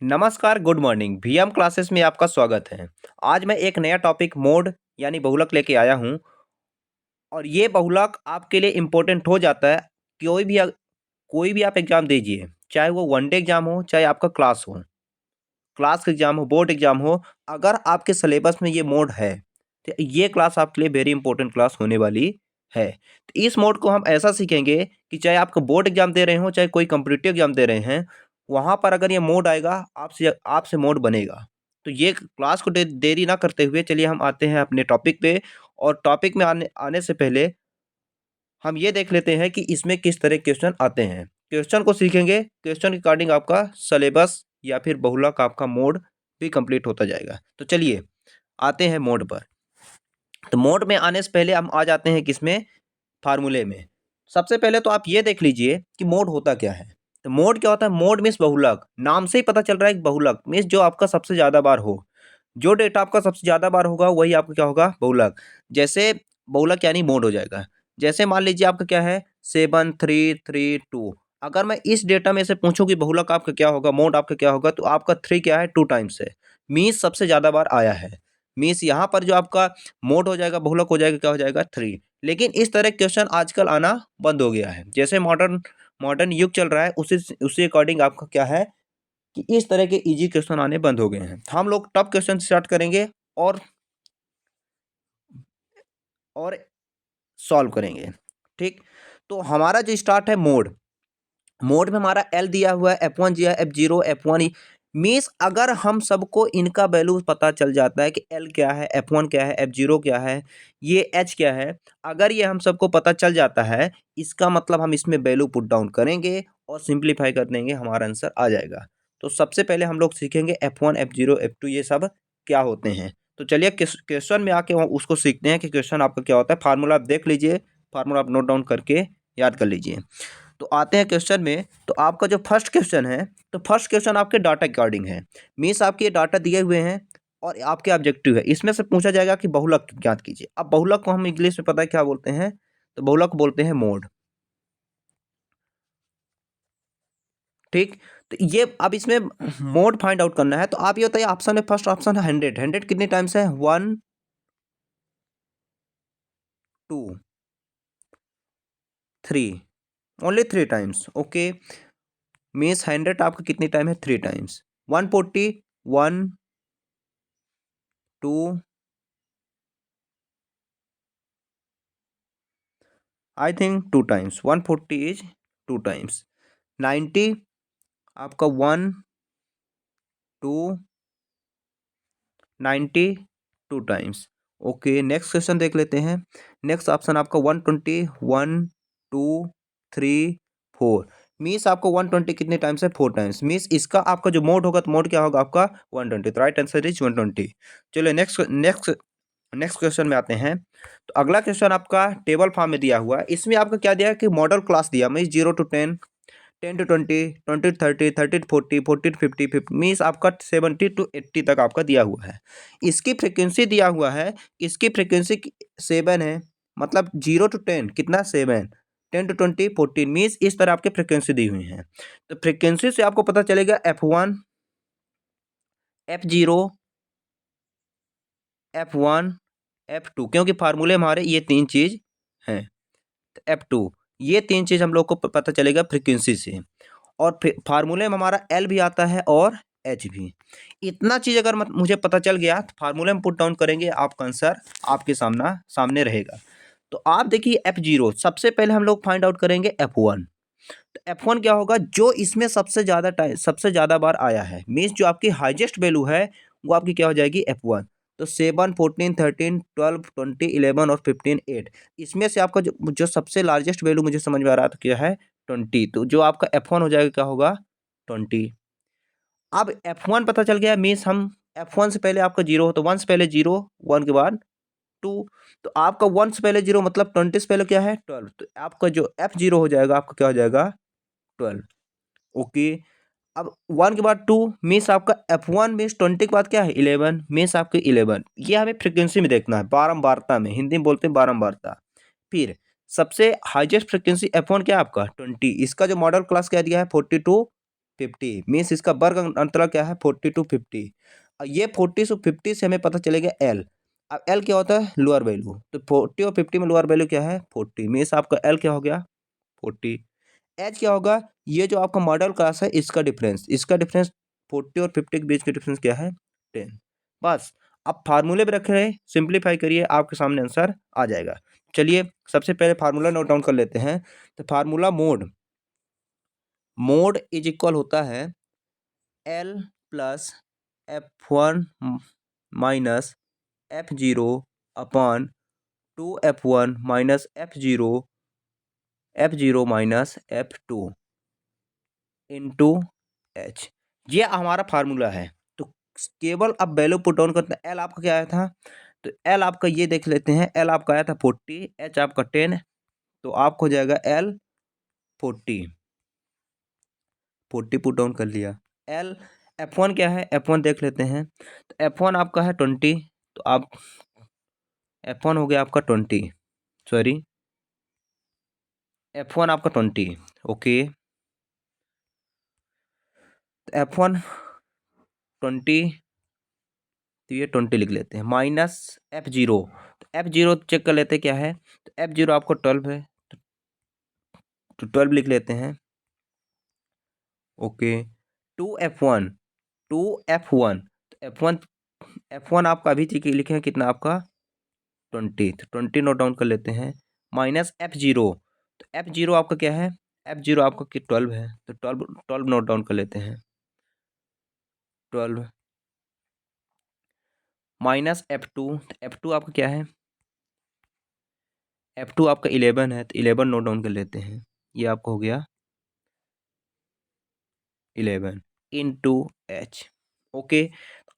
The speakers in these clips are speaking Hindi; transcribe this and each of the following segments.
नमस्कार, गुड मॉर्निंग। वीएम क्लासेस में आपका स्वागत है। आज मैं एक नया टॉपिक मोड यानी बहुलक लेके आया हूँ और ये बहुलक आपके लिए इम्पोर्टेंट हो जाता है। कोई भी आप एग्ज़ाम दीजिए, चाहे वो वन डे एग्ज़ाम हो, चाहे आपका क्लास का एग्ज़ाम हो, बोर्ड एग्ज़ाम हो, अगर आपके सिलेबस में ये मोड है, तो ये क्लास आपके लिए वेरी इंपॉर्टेंट क्लास होने वाली है। तो इस मोड को हम ऐसा सीखेंगे कि चाहे आपका बोर्ड एग्ज़ाम दे रहे हों, चाहे कोई कॉम्पिटिटिव एग्ज़ाम दे रहे हैं, वहाँ पर अगर ये मोड आएगा, आपसे आपसे मोड बनेगा। तो ये क्लास को देरी ना करते हुए चलिए हम आते हैं अपने टॉपिक पे। और टॉपिक में आने आने से पहले हम ये देख लेते हैं कि इसमें किस तरह क्वेश्चन आते हैं। क्वेश्चन को सीखेंगे, क्वेश्चन के अकॉर्डिंग आपका सिलेबस या फिर बहुलक आपका मोड भी कंप्लीट होता जाएगा। तो चलिए आते हैं मोड पर। तो मोड में आने से पहले हम आ जाते हैं किसमें, फार्मूले में। सबसे पहले तो आप ये देख लीजिए कि मोड होता क्या है। तो मोड क्या होता है? मोड मीन्स बहुलक। नाम से ही पता चल रहा है कि बहुलक मीन्स जो आपका सबसे ज़्यादा बार हो। जो डेटा आपका सबसे ज़्यादा बार होगा वही आपका क्या होगा? बहुलक। जैसे बहुलक यानी मोड हो जाएगा। जैसे मान लीजिए आपका क्या है 7332। अगर मैं इस डेटा में से पूछूं कि बहुलक आपका क्या होगा, मोड आपका क्या होगा, तो आपका 3 क्या है? 2 टाइम्स है। मीन्स सबसे ज़्यादा बार आया है। मीन्स यहाँ पर जो आपका मोड हो जाएगा, बहुलक हो जाएगा, क्या हो जाएगा? 3। लेकिन इस तरह क्वेश्चन आजकल आना बंद हो गया है। जैसे मॉडर्न मॉडर्न युग चल रहा है, उसी अकॉर्डिंग आपका क्या है कि इस तरह के इजी क्वेश्चन आने बंद हो गए हैं। हम लोग टफ क्वेश्चन स्टार्ट करेंगे और और सॉल्व करेंगे। ठीक, तो हमारा जो स्टार्ट है मोड। मोड में हमारा एल दिया हुआ है, F1 दिया है, F0, F1 मीन्स अगर हम सबको इनका वैल्यू पता चल जाता है कि एल क्या है, F1 क्या है, F0 क्या है, ये एच क्या है, अगर ये हम सबको पता चल जाता है, इसका मतलब हम इसमें वैल्यू पुट डाउन करेंगे और सिंप्लीफाई कर देंगे, हमारा आंसर आ जाएगा। तो सबसे पहले हम लोग सीखेंगे F1, F0, F2 ये सब क्या होते हैं। तो चलिए क्वेश्चन में आके उसको सीखते हैं कि क्वेश्चन आपका क्या होता है। फार्मूला आप देख लीजिए, फार्मूला आप नोट डाउन करके याद कर लीजिए। तो आते हैं क्वेश्चन में। तो आपका जो फर्स्ट क्वेश्चन है, तो फर्स्ट क्वेश्चन आपके डाटा अकॉर्डिंग है। मीन्स आपके ये डाटा दिए हुए हैं और आपके ऑब्जेक्टिव है। इसमें से पूछा जाएगा कि बहुलक ज्ञात कीजिए। अब बहुलक को हम इंग्लिश में पता है क्या बोलते हैं? तो बहुलक को बोलते हैं मोड। ठीक, तो ये अब इसमें मोड फाइंड आउट करना है। तो आप ये बताइए, ऑप्शन में फर्स्ट ऑप्शन है 100। 100 कितने टाइम्स है? 1, 2, 3, ओनली 3 टाइम्स। ओके, मीन्स 100 आपका कितनी टाइम है? 3 times. 140, 1, 2, I think 2 times. 140 is 2 times. 90 आपका 1, 2, 90 2 टाइम्स। ओके, नेक्स्ट क्वेश्चन देख लेते हैं। नेक्स्ट ऑप्शन आपका 120, 1, 2, 3, 4। मीन्स आपको 120 कितने टाइम्स है? 4 टाइम्स। मीन्स इसका आपका जो मोड होगा, तो मोड क्या होगा आपका? 120। तो राइट आंसर इज 120। चलिए नेक्स्ट नेक्स्ट नेक्स्ट क्वेश्चन में आते हैं। तो अगला क्वेश्चन आपका टेबल फॉर्म में दिया हुआ है। इसमें आपका क्या दिया है कि मॉडल क्लास दिया, means 0 to 10, 10 to 20, 20 to 30, 30 to 40, 40 to 50, 50 means आपका 70 to 80 तक आपका दिया हुआ है। इसकी फ्रिक्वेंसी दिया हुआ है, इसकी फ्रिक्वेंसी 7 है। मतलब 0 to 10 कितना? 7, 10 to 20, 14 मीन्स इस तरह आपके फ्रिक्वेंसी दी हुई है। तो फ्रिक्वेंसी से आपको पता चलेगा F1, F0, F1, F2, क्योंकि फार्मूले हमारे ये 3 चीज़ हैं। तो F2, ये 3 चीज़ हम लोग को पता चलेगा फ्रिक्वेंसी से। और फिर फार्मूले में हमारा एल भी आता है और एच भी। इतना चीज़ अगर मुझे पता चल गया, तो फार्मूले में पुट डाउन करेंगे, आपका आंसर आपके सामने रहेगा। तो आप देखिए F0, सबसे पहले हम लोग फाइंड आउट करेंगे F1। तो F1 क्या होगा? जो इसमें सबसे ज़्यादा बार आया है, मीन्स जो आपकी हाईएस्ट वैल्यू है वो आपकी क्या हो जाएगी? F1। तो 7, 14, 13, 12, 20, 11 और 15, 8। इसमें से आपका जो जो सबसे लार्जेस्ट वैल्यू मुझे समझ में आ रहा था क्या है? 20। तो जो आपका F1 हो जाएगा क्या होगा? 20। अब F1 पता चल गया, मीन्स हम F1 से पहले आपका 0 हो, तो 1 से पहले 0, 1 के बाद 2। तो आपका 1 से पहले 0 मतलब 20 से पहले क्या है? 12। तो आपका जो F0 हो जाएगा आपका क्या हो जाएगा? 12। ओके, अब 1 के बाद 2 मीन्स आपका F1 मीन्स 20 के बाद क्या है? 11 मीन्स आपके 11। ये हमें फ्रिक्वेंसी में देखना है, बारंबारता में, हिंदी में बोलते हैं बारंबारता। फिर सबसे हाईएस्ट फ्रिक्वेंसी F1 क्या है आपका? 20। इसका जो मॉडल क्लास क्या दिया है? 42 50 मीन्स इसका वर्ग अंतराल क्या है 40 to 50। ये 40 से 50 से हमें पता चलेगा एल। अब एल क्या होता है लोअर वैल्यू, तो 40 और 50 में लोअर वैल्यू क्या है 40 मीन्स आपका एल क्या हो गया 40। एच क्या होगा, ये जो आपका मॉडल क्लास है इसका डिफरेंस 40 और 50 के बीच का डिफरेंस क्या है 10। बस आप फार्मूले पे रख रहे सिंप्लीफाई करिए आपके सामने आंसर आ जाएगा। चलिए सबसे पहले फार्मूला नोट डाउन कर लेते हैं। तो फार्मूला मोड इज इक्वल होता है L plus F1 minus F0 upon 2F1 minus F0 minus F2 into H. ये हमारा फार्मूला है। तो केवल अब वैल्यू पुट डाउन करते हैं। एल आपका क्या आया था, तो एल आपका ये देख लेते हैं, एल आपका आया था 40, एच आपका 10, तो आपको हो जाएगा एल 40 पुट डाउन कर लिया। एल F1 क्या है, F1 देख लेते हैं, तो F1 आपका है 20, तो आप F1 हो गया आपका 20, सॉरी F1 आपका 20, ओके। तो F1 20, तो ये 20 लिख लेते हैं माइनस F0, तो F0 चेक कर लेते हैं क्या है, तो F0 आपको 12 है, तो 12 लिख लेते हैं, ओके। 2F1 तो F1 आपका अभी लिखे हैं कितना आपका 20, तो 20 नोट डाउन कर लेते हैं, माइनस F0, तो F0 आपका क्या है, F0 आपका 12 है, तो 12 नोट डाउन कर लेते हैं, 12 माइनस F2, तो F2 आपका क्या है, F2 आपका 11 है, तो 11 नोट डाउन कर लेते हैं, ये आपका हो गया 11 इंटू एच, ओके।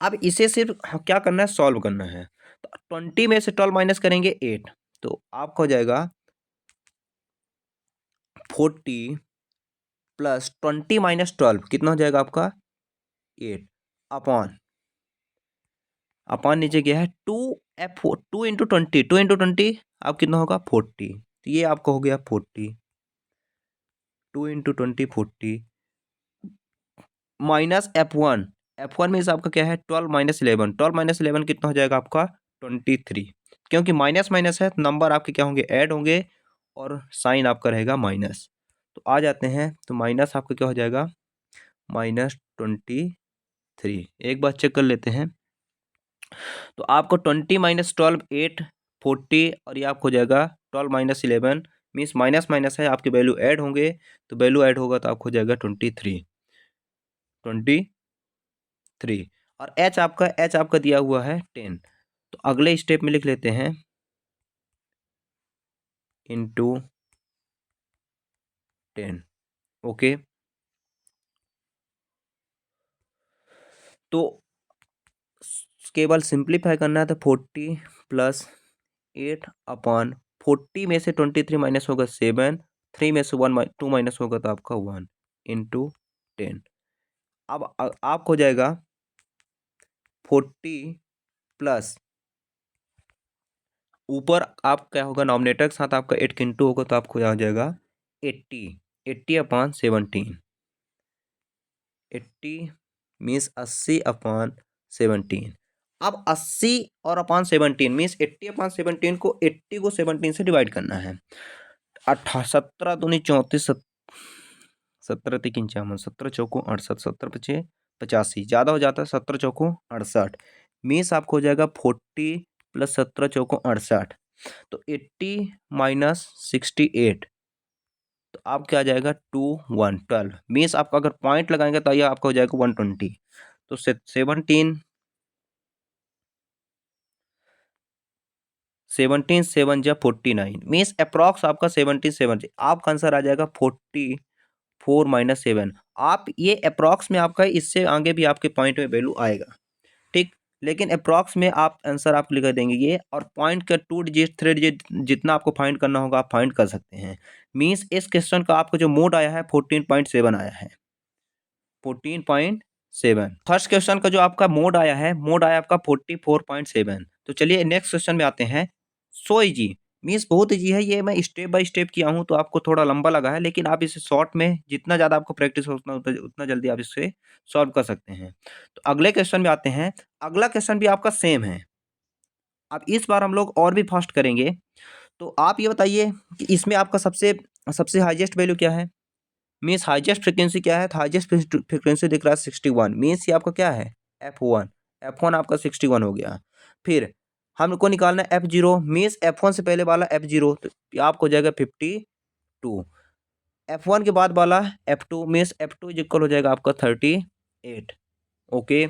अब इसे सिर्फ क्या करना है सॉल्व करना है। तो 20 में से 12 माइनस करेंगे 8, तो आपका हो जाएगा 40 प्लस 20 माइनस 12 कितना हो जाएगा आपका 8 अपॉन नीचे क्या है 2 इंटू 20 आप कितना होगा 40, तो ये आपका हो गया 40, 2 इंटू 20 40 माइनस F1 में आपका क्या है 12 माइनस 11 कितना हो जाएगा आपका 23, क्योंकि माइनस माइनस है तो नंबर आपके क्या होंगे ऐड होंगे और साइन आपका रहेगा माइनस, तो आ जाते हैं, तो माइनस आपका क्या हो जाएगा -23। एक बार चेक कर लेते हैं, तो आपको 20 माइनस 12 8 40 और ये आपको हो जाएगा 12 माइनस 11 मीन्स माइनस माइनस है आपके वैल्यू ऐड होंगे, तो वैल्यू ऐड होगा तो आपको हो जाएगा 23 और एच आपका दिया हुआ है 10, तो अगले स्टेप में लिख लेते हैं इंटू 10, ओके। तो केवल सिंप्लीफाई करना है, तो 40 प्लस 8 अपॉन 40 में से 23 माइनस होगा 7, 3 में से 2 माइनस होगा तो आपका 1 इंटू 10। अब आपको हो जाएगा 40 प्लस ऊपर आप क्या होगा नॉमिनेटर के साथ आपका 8 का इंटू होगा तो आपको यहाँ हो जाएगा 80 अपॉन 17, 80 मीन्स 80 अपॉन 17। अब 80 और अपॉन 17 मीन्स 80 अपॉन 17 को 80 को 17 से डिवाइड करना है। 17 दूनी 34, 17 3 51, 17 चौको 68, 17 पचे 85, ज़्यादा हो जाता है 17 चौको 68 मीन्स आपको हो जाएगा 40 प्लस 17 चौको 68, तो 80 माइनस 68, तो आप क्या आ जाएगा 12 मीन्स आपका अगर पॉइंट लगाएंगे तो ये आपका हो जाएगा 120, तो 17 7 जा 49 मीन्स अप्रॉक्स आपका 17 7 आपका आंसर आ जाएगा 44 माइनस 7। आप ये अप्रॉक्स में आपका इससे आगे भी आपके पॉइंट में वैल्यू आएगा, ठीक, लेकिन अप्रॉक्स में आप आंसर आप लिख देंगे ये, और पॉइंट का 2 डिजिट 3 डिजिट जितना आपको फाइंड करना होगा आप फाइंड कर सकते हैं। मीन्स इस क्वेश्चन का आपको जो मोड आया है 14.7 आया है, 14.7। फर्स्ट क्वेश्चन का जो आपका मोड आया आपका 44.7। तो चलिए नेक्स्ट क्वेश्चन में आते हैं। सो इजी मीन्स बहुत ईजी है ये, मैं स्टेप बाय स्टेप किया हूँ तो आपको थोड़ा लंबा लगा है, लेकिन आप इसे शॉर्ट में जितना ज़्यादा आपको प्रैक्टिस हो उतना जल्दी आप इससे सॉल्व कर सकते हैं। तो अगले क्वेश्चन में आते हैं। अगला क्वेश्चन भी आपका सेम है। अब इस बार हम लोग और भी फास्ट करेंगे। तो आप ये बताइए कि इसमें आपका सबसे सबसे हाईएस्ट वैल्यू क्या है? मीन्स हाईएस्ट फ्रीक्वेंसी क्या है? तो हाईएस्ट फ्रीक्वेंसी दिख रहा है 61। मीन्स ये आपका क्या है? F1। F1 आपका 61 हो गया। फिर हमको निकालना है F0। मीन्स F1 से पहले वाला F0 तो ये आपको हो जाएगा 52। F1 के बाद वाला F2 means F2 is equal हो जाएगा आपका 38। ओके।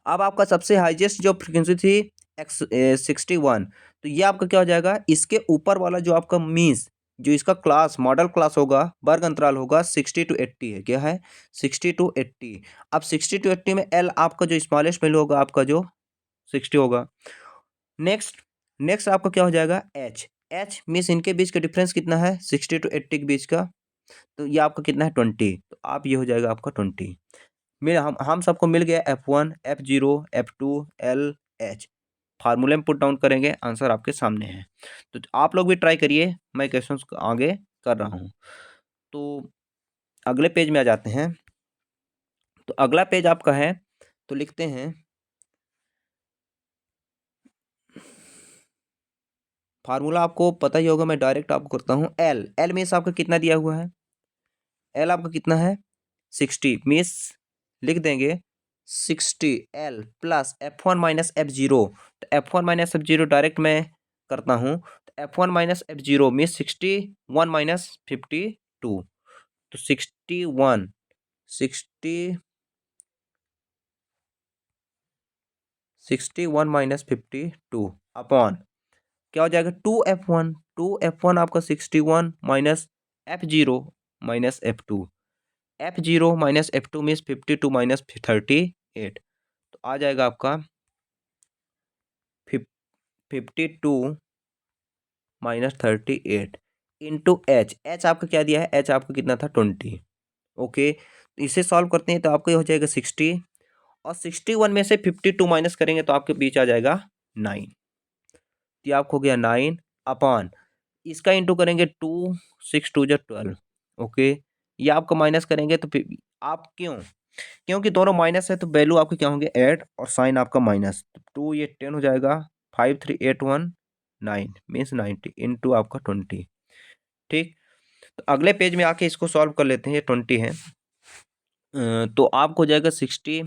अब आपका सबसे हाईएस्ट जो फ्रीक्वेंसी थी 61, तो ये आपका क्या हो जाएगा? इसके ऊपर वाला जो आपका मीन्स जो इसका क्लास मॉडल क्लास होगा, वर्ग अंतराल होगा 60 to 80 है। क्या है? 60 to 80। अब 60 to 80 में L आपका जो स्मॉलेस्ट वैल्यू होगा आपका जो 60 होगा। नेक्स्ट नेक्स्ट आपका क्या हो जाएगा? H मीन्स इनके बीच का डिफरेंस कितना है? 60 to 80 के बीच का, तो ये आपका कितना है? 20। तो आप ये हो जाएगा आपका 20। मिल हम सबको मिल गया F1 F0 F2 L H। फार्मूले में पुट डाउन करेंगे, आंसर आपके सामने है। तो आप लोग भी ट्राई करिए, मैं क्वेश्चंस को आगे कर रहा हूँ। तो अगले पेज में आ जाते हैं। तो अगला पेज आपका है, तो लिखते हैं फार्मूला आपको पता ही होगा, मैं डायरेक्ट आपको करता हूँ। एल मीन्स आपका कितना दिया हुआ है? एल आपका कितना है? 60 मीन्स लिख देंगे 60 L plus F1 minus F0। तो F1 माइनस F0 डायरेक्ट मैं करता हूँ। तो F1 minus F0 means 61 minus 52। तो 61 61 माइनस 52 अपॉन क्या हो जाएगा? 2F1। 2F1 आपका 61 minus F0 minus F2। F0 minus F2 means 52 minus 38। तो आ जाएगा आपका 52 माइनस 38 इंटू एच आपका क्या दिया है? एच आपका कितना था? 20। ओके, तो इसे सॉल्व करते हैं तो आपका ये हो जाएगा 60, और 61 में से 52 माइनस करेंगे तो आपके बीच आ जाएगा 9। तो आपको हो गया 9 अपॉन इसका इंटू करेंगे 2, 6 2 जा 12। ओके, ये आपको माइनस करेंगे तो फिर आप क्योंकि दोनों माइनस है तो वैल्यू आपके क्या होंगे? ऐड, और साइन आपका माइनस। 2 ये 10 हो जाएगा। 5 3 8 1 9 मीन्स 90 इंटू आपका 20। ठीक, तो अगले पेज में आके इसको सॉल्व कर लेते हैं। ये 20 है, तो आपको हो जाएगा 60,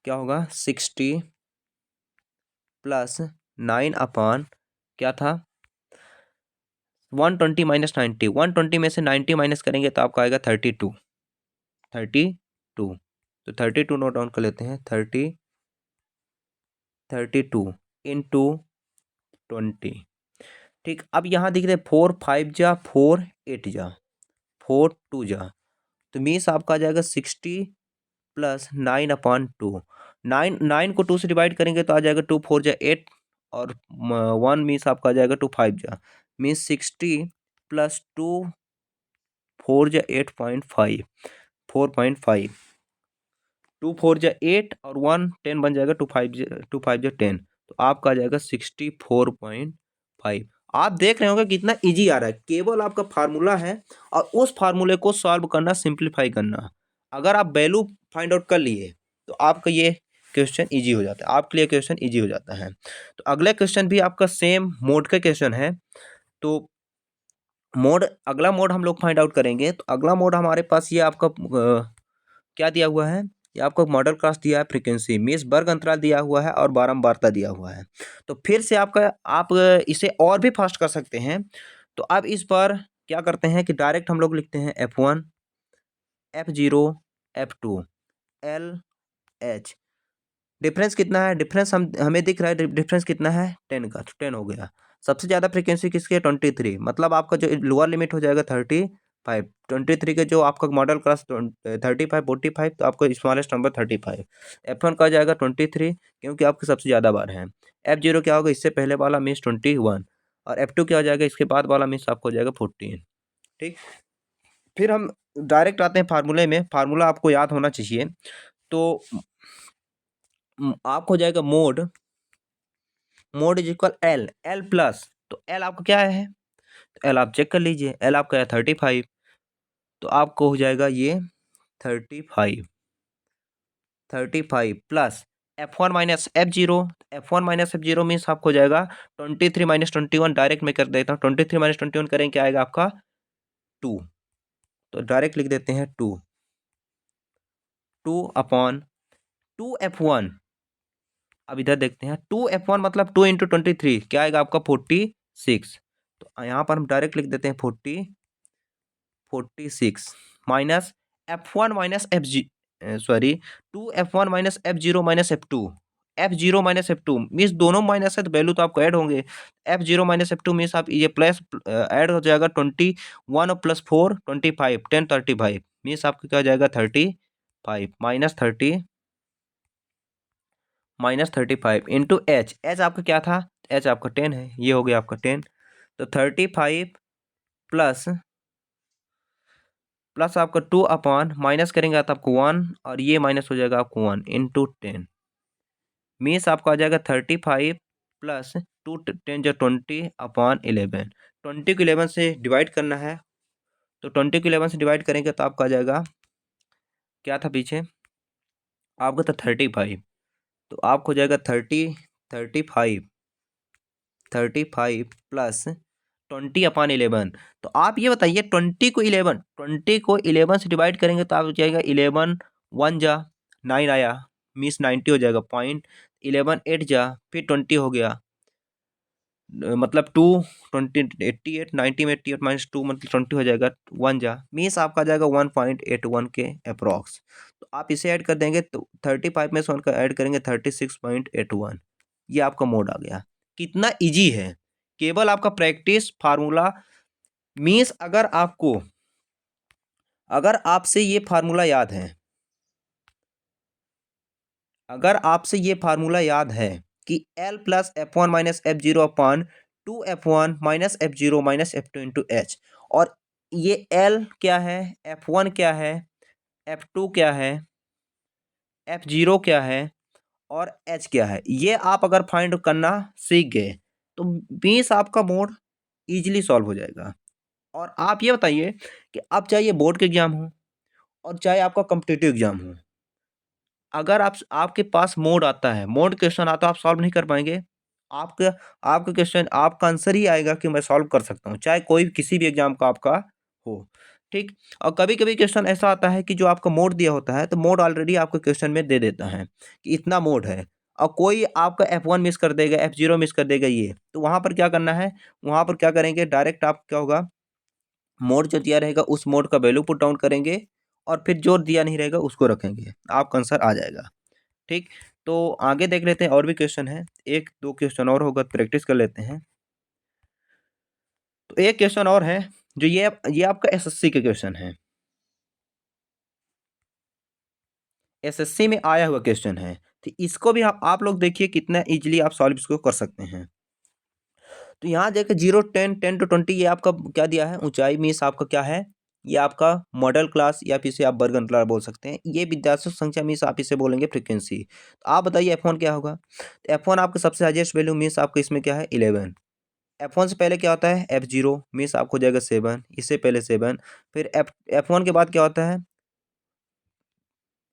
क्या होगा? 60 प्लस 9 अपॉन क्या था? 120 माइनस 90। 120 में से 90 माइनस करेंगे तो आपका आएगा 32। 32, तो 32 नोट डाउन कर लेते हैं। 32 इंटू 20। ठीक, अब यहाँ दिख रहे 4 5 जा 4 8 जा 4 2 जा, तो मीन्स आपका आ जाएगा 60 प्लस 9 अपॉन 2। 9 को 2 से डिवाइड करेंगे तो आ जाएगा 2 4 जा 8, और 1 मीन्स आपका आ जाएगा 2 5 जा, मीन्स 60 प्लस 2 4 जा 8.5 4.5। 2 4 जा 8 और 1 10 बन जाएगा। 2 5 जा 10, तो आपका आ जाएगा 64.5। आप देख रहे होंगे कितना इजी आ रहा है, केवल आपका फार्मूला है और उस फार्मूले को सॉल्व करना, सिंप्लीफाई करना। अगर आप वैल्यू फाइंड आउट कर लिए तो आपका ये क्वेश्चन इजी हो जाता है, आपके लिए क्वेश्चन इजी हो जाता है। तो अगला क्वेश्चन भी आपका सेम मोड का क्वेश्चन है। तो अगला मोड हम लोग फाइंड आउट करेंगे। तो अगला मोड हमारे पास ये आपका क्या दिया हुआ है? ये आपको मॉडल क्लास दिया है, फ्रीक्वेंसी मीन्स वर्ग अंतराल दिया हुआ है, और बारंबारता दिया हुआ है। तो फिर से आप इसे और भी फास्ट कर सकते हैं। तो अब इस पर क्या करते हैं कि डायरेक्ट हम लोग लिखते हैं F1 F0 F2 L H। Difference कितना है? डिफरेंस हमें दिख रहा है, डिफरेंस कितना है? 10 का, तो 10 हो गया। सबसे ज़्यादा फ्रीक्वेंसी किसकी है? 23। मतलब आपका जो लोअर लिमिट हो जाएगा 35। 23 के जो आपका मॉडल क्लास 35 45, तो आपको स्मॉलेस्ट नंबर 35। F1 का जाएगा 23, क्योंकि आपके सबसे ज़्यादा बार है। F0 क्या होगा? इससे पहले वाला मीन्स 21, और F2 क्या हो जाएगा? इसके बाद वाला मीन्स आपको हो जाएगा 14। ठीक, फिर हम डायरेक्ट आते हैं फार्मूले में। फार्मूला आपको याद होना चाहिए। तो आपको हो जाएगा mode mode is equal L, L plus, तो एल आपका क्या है, तो एल आप चेक कर लीजिए, एल आपका है 35, तो आपको हो जाएगा ये 35, 35 plus F1 minus F0, F1 minus F0 means आपको हो जाएगा 23 माइनस 21, डायरेक्ट मैं कर देता हूँ, 23 माइनस 21 करें क्या आएगा आपका 2, तो डायरेक्ट लिख देते हैं 2, 2 अपॉन 2F1, अब इधर देखते हैं 2F1 मतलब 2 इंटू 23 क्या आएगा आपका 46, तो यहाँ पर हम डायरेक्ट लिख देते हैं 46 minus F1 minus sorry 2F1 minus F0 minus F2, F0 minus F2 means दोनों माइनस है तो वैल्यू तो आपको ऐड होंगे, F0 माइनस F2 मीन्स आप ये प्लस ऐड हो जाएगा 21 और प्लस 4 25 10 35 मीन्स आपको क्या हो जाएगा 35 माइनस 35 इंटू एच, एच आपका क्या था, एच आपका 10 है, ये हो गया आपका 10, तो 35 प्लस प्लस आपका 2 अपॉन माइनस करेंगे तो आपको 1 और ये माइनस हो जाएगा आपको 1 इंटू 10 मीन्स आपको आ जाएगा 35 प्लस 2 10 जो 20 अपॉन 11, 20 को 11 से डिवाइड करना है, तो 20 को 11 से डिवाइड करेंगे तो आपका आ जाएगा क्या था पीछे आपका था 35, तो आपको हो जाएगा 35 प्लस 20 अपॉन 11, तो आप ये बताइए 20 को 11 से डिवाइड करेंगे तो आप हो जाएगा 11 1 जा 9 आया मीन्स 90 हो जाएगा, पॉइंट 11 8 जा फिर 20 हो गया, मतलब 2 20 88 90 में 88 माइनस 2 मतलब 20 हो जाएगा 1 जा मीन्स आपका आ जाएगा 1.81 के अप्रॉक्स, तो आप इसे ऐड कर देंगे तो 35 में से 1 का ऐड करेंगे 36.81, ये आपका मोड आ गया। कितना इजी है, केवल आपका प्रैक्टिस फार्मूला मीन्स अगर आपसे ये फार्मूला याद है, अगर आपसे ये फार्मूला याद है कि L plus F1 minus F0 upon 2F1 minus F0 minus F2 into H, और ये L क्या है, F1 क्या है, F2 क्या है, F0 क्या है और H क्या है, ये आप अगर फाइंड करना सीख गए तो 20 आपका मोड इजीली सॉल्व हो जाएगा। और आप ये बताइए कि अब चाहे ये बोर्ड के एग्जाम हो और चाहे आपका कॉम्पिटिटिव एग्जाम हो, अगर आपके पास मोड आता है, मोड क्वेश्चन आता है, आप सॉल्व नहीं कर पाएंगे, आपका आपका क्वेश्चन आपका आंसर ही आएगा कि मैं सॉल्व कर सकता हूँ, चाहे कोई किसी भी एग्जाम का आपका हो, ठीक। और कभी कभी क्वेश्चन ऐसा आता है कि जो आपका मोड दिया होता है तो मोड ऑलरेडी आपको क्वेश्चन में दे देता है कि इतना मोड है, और कोई आपका F1 मिस कर देगा, F0 मिस कर देगा, ये तो वहाँ पर क्या करना है, वहाँ पर क्या करेंगे, डायरेक्ट आप क्या होगा, मोड जो दिया रहेगा उस मोड का वैल्यू पुट डाउन करेंगे और फिर जो दिया नहीं रहेगा उसको रखेंगे, आपका आंसर आ जाएगा, ठीक। तो आगे देख लेते हैं, और भी क्वेश्चन है, एक दो क्वेश्चन और होगा, प्रैक्टिस कर लेते हैं। तो एक क्वेश्चन और है जो ये आपका एसएससी के क्वेश्चन है, एसएससी में आया हुआ क्वेश्चन है, तो इसको भी आप लोग देखिए कितना इजीली आप सॉल्व इसको कर सकते हैं। तो यहाँ देखिए 0 10 10 to 20 ये आपका क्या दिया है, ऊंचाई मीन्स आपका क्या है, ये आपका मॉडल क्लास या फिर इसे आप वर्ग क्लास बोल सकते हैं, ये विद्यार्थी संख्या मीन्स आप इसे बोलेंगे फ्रीक्वेंसी। तो आप बताइए F1 क्या होगा, तो F1 आपका सबसे हाईएस्ट वैल्यू मीन्स आपका इसमें क्या है 11, F1 से पहले क्या होता है F0 मीन्स आपको हो जाएगा 7, इससे पहले 7, फिर F1 के बाद क्या होता है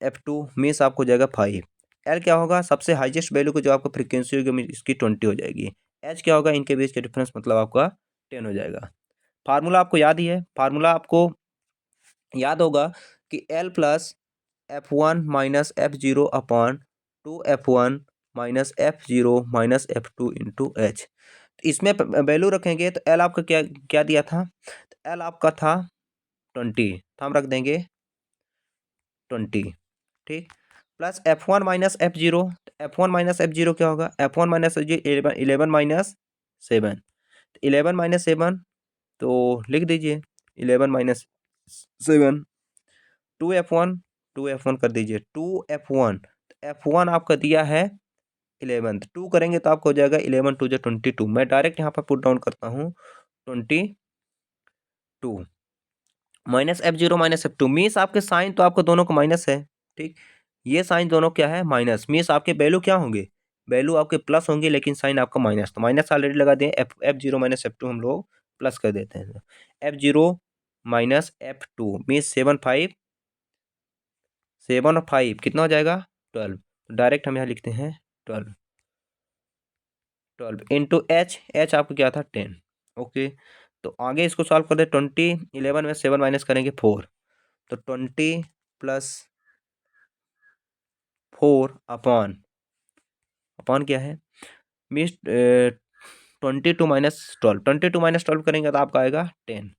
F2 मीन्स आपको हो जाएगा 5, L क्या होगा सबसे हाईएस्ट वैल्यू को जो आपका फ्रीक्वेंसी होगी इसकी 20 हो जाएगी, H क्या होगा इनके बीच का डिफरेंस मतलब आपका 10 हो जाएगा। फार्मूला आपको याद ही है, फार्मूला आपको याद होगा कि L plus F1 minus F0 upon 2F1 minus F0 minus F2 into H, इसमें वैल्यू रखेंगे तो L आपका क्या क्या दिया था, तो L आपका था 20, तो हम रख देंगे 20, ठीक, प्लस F1 माइनस F0, तो F1 माइनस F0 क्या होगा, F1 माइनस 11 माइनस 7, 11 - 7 तो लिख दीजिए 11 - 7, 2F1 2F1 कर दीजिए 2F1, F1 आपका दिया है 11, 2 करेंगे तो आपको हो जाएगा 11 2 22, मैं डायरेक्ट यहाँ पर पुट डाउन करता हूँ 22 minus F0 minus F2 means आपके साइन तो आपको दोनों को माइनस है, ठीक, ये साइन दोनों क्या है माइनस, मीन्स आपके वैल्यू क्या होंगे वैल्यू आपके प्लस होंगे लेकिन साइन आपका माइनस, तो माइनस ऑलरेडी लगा दें, F0 माइनस F2 हम लोग प्लस कर देते हैं। F0 माइनस F2 मीन्स 7 और 5 कितना हो जाएगा 12, तो डायरेक्ट हम यहाँ लिखते हैं 12 इंटू एच आपको क्या था 10। ओके, तो आगे इसको सॉल्व कर दे। 20 11 में 7 माइनस करेंगे 4, तो 20 प्लस 4 अपॉन क्या है मीन्स 22 माइनस 12 करेंगे तो आपका आएगा 10,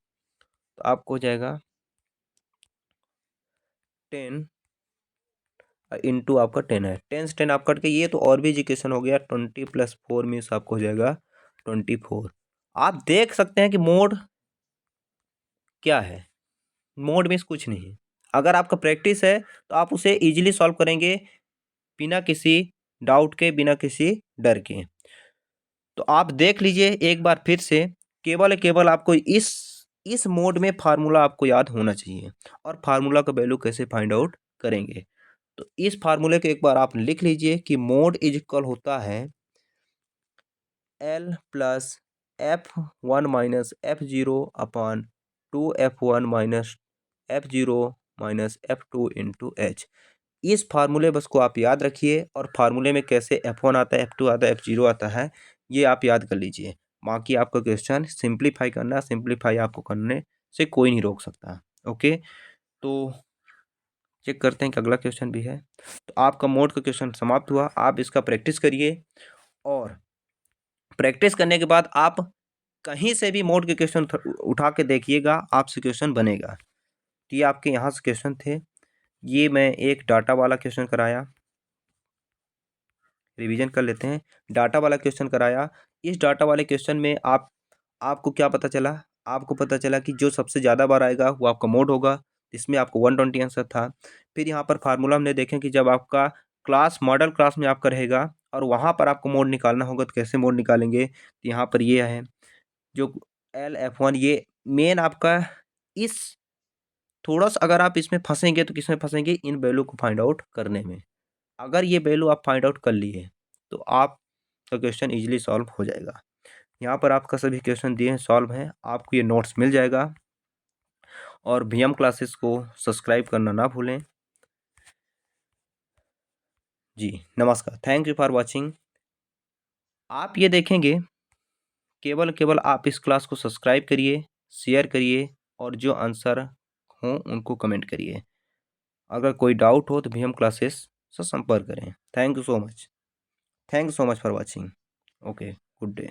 तो आपको हो जाएगा 10 इंटू आपका 10 है, 10 से 10 आप कट के, ये तो और भी इक्वेशन हो गया। 20 प्लस 4 मीन्स आपको हो जाएगा 24। आप देख सकते हैं कि मोड क्या है, मोड मीन्स कुछ नहीं है। अगर आपका प्रैक्टिस है तो आप उसे इजीली सॉल्व करेंगे बिना किसी डाउट के, बिना किसी डर के। तो आप देख लीजिए एक बार फिर से, केवल आपको इस मोड में फार्मूला आपको याद होना चाहिए, और फार्मूला का वैल्यू कैसे फाइंड आउट करेंगे। तो इस फार्मूले को एक बार आप लिख लीजिए कि मोड इज इक्वल होता है L plus F1 minus F0 upon 2F1 minus F0 minus F2 into H। इस फार्मूले बस को आप याद रखिए, और फार्मूले में कैसे F1 आता है, F2 आता है, F0 आता है, ये आप याद कर लीजिए। बाकी आपका क्वेश्चन सिंप्लीफाई करना, सिंप्लीफाई आपको करने से कोई नहीं रोक सकता। ओके, तो चेक करते हैं कि अगला क्वेश्चन भी है। तो आपका मोड का क्वेश्चन समाप्त हुआ। आप इसका प्रैक्टिस करिए, और प्रैक्टिस करने के बाद आप कहीं से भी मोड के क्वेश्चन उठा के देखिएगा, आपसे क्वेश्चन बनेगा। तो ये आपके यहाँ से क्वेश्चन थे, ये मैं एक डाटा वाला क्वेश्चन कराया, रिवीजन कर लेते हैं। डाटा वाला क्वेश्चन कराया, इस डाटा वाले क्वेश्चन में आपको क्या पता चला, आपको पता चला कि जो सबसे ज़्यादा बार आएगा वो आपका मोड होगा। इसमें आपको 120 आंसर था। फिर यहाँ पर फार्मूला हमने देखें कि जब आपका क्लास मॉडल क्लास में आपका रहेगा और वहाँ पर आपको मोड निकालना होगा, तो कैसे मोड निकालेंगे, तो यहाँ पर ये है जो LF1, ये मेन आपका इस थोड़ा सा, अगर आप इसमें फंसेंगे तो किसमें फंसेंगे, इन वैल्यू को फाइंड आउट करने में। अगर ये वैल्यू आप फाइंड आउट कर लिए तो आपका क्वेश्चन इजीली सॉल्व हो जाएगा। यहाँ पर आपका सभी क्वेश्चन दिए हैं, सॉल्व हैं, आपको ये नोट्स मिल जाएगा। और VM क्लासेस को सब्सक्राइब करना ना भूलें। जी नमस्कार, थैंक यू फॉर वॉचिंग। आप ये देखेंगे, केवल आप इस क्लास को सब्सक्राइब करिए, शेयर करिए, और जो आंसर हों उनको कमेंट करिए। अगर कोई डाउट हो तो VM क्लासेस से संपर्क करें। Thank you so much, thank you so much for watching. Okay, good day.